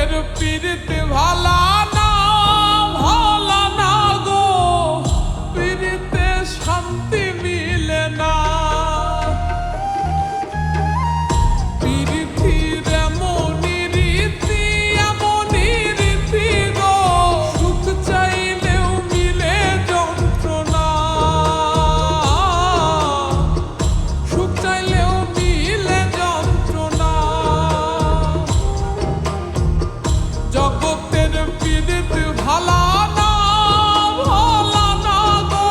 জগতের পীড়িতে ভালা না ভালা না গো, পীড়িতে শান্তি মিলে না। পীড়িতির এমনই রীতি এমনই রীতি গো, সুখ চাইলেও মিলে যন্ত্রণা, সুখ চাইলেও মিলে যন্ত্রণা। জগতের পীড়িত ভালা না ভালা না গো,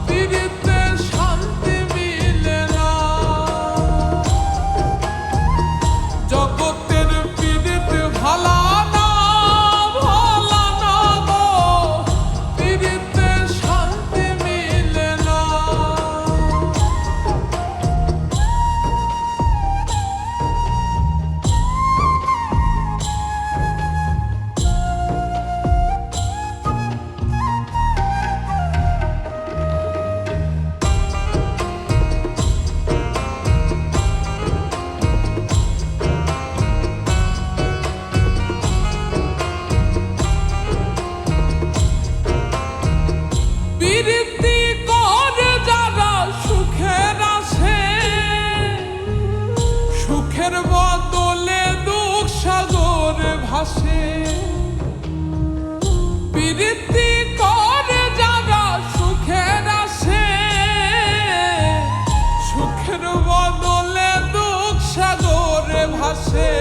পীড়িতে শান্তি মিলে না। জগতের পীড়িত ভালা না ভালা না গো, পীড়িতে শান্তি মিলে না। পীড়িতি করে যারা সুখের আসে, সুখের বদলে দুঃখ সাগরে ভাসে। পীড়িতি করে যারা সুখের আসে, সুখের বদলে দুঃখ সাগরে ভাসে।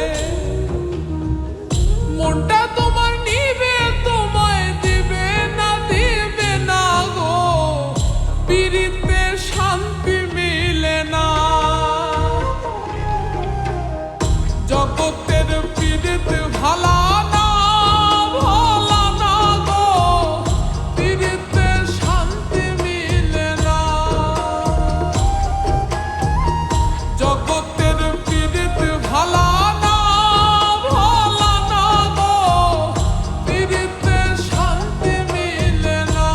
মনটা তোমার নিবে তোমায় দিবে না দিবে না গো, পীড়িতে শান্তি মিলে না। জগতের পীড়িত ভালা না ভালা না গো, পীড়িতে শান্তি মিলে না। জগতের পীড়িত ভালা না ভালা না গো, পীড়িতে শান্তি মিলে না।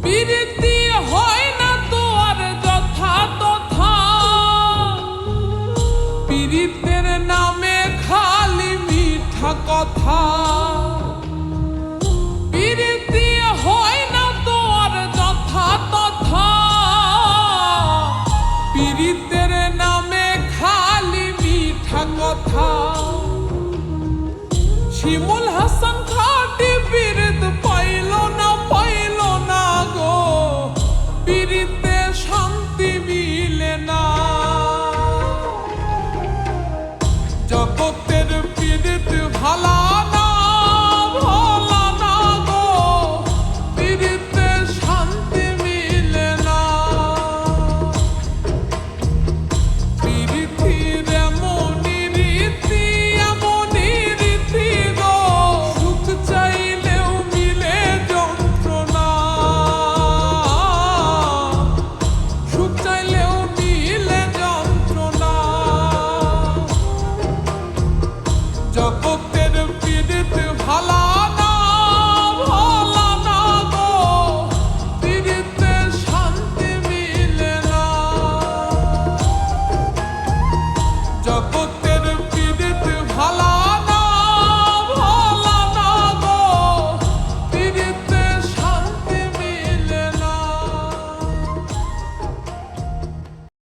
পীড়িতি হয় না তো আর যথা তথা, পীড়িতের নামে খালি মিঠা কথা। পীড়িতি হয় না তো আর যথা তথা, পীড়িতের নামে খালি মিঠা কথা। শিমুল হাসান খাটি পীড়িত পাইল না গো, পীড়িতে শান্তি মিলে না। জগতের পীড়িত ভালা না ভালা না গো, পীড়িতে শান্তি মিলে না। পীড়িতির এমনই রীতি এমনই রীতি গো, সুখ চাইলেও মিলে যন্ত্রণা, সুখ চাইলেও মিলে যন্ত্রণা। জগতের পীড়িত ভালা না ভালা না গো, পীড়িতে শান্তি মিলে না। জগতের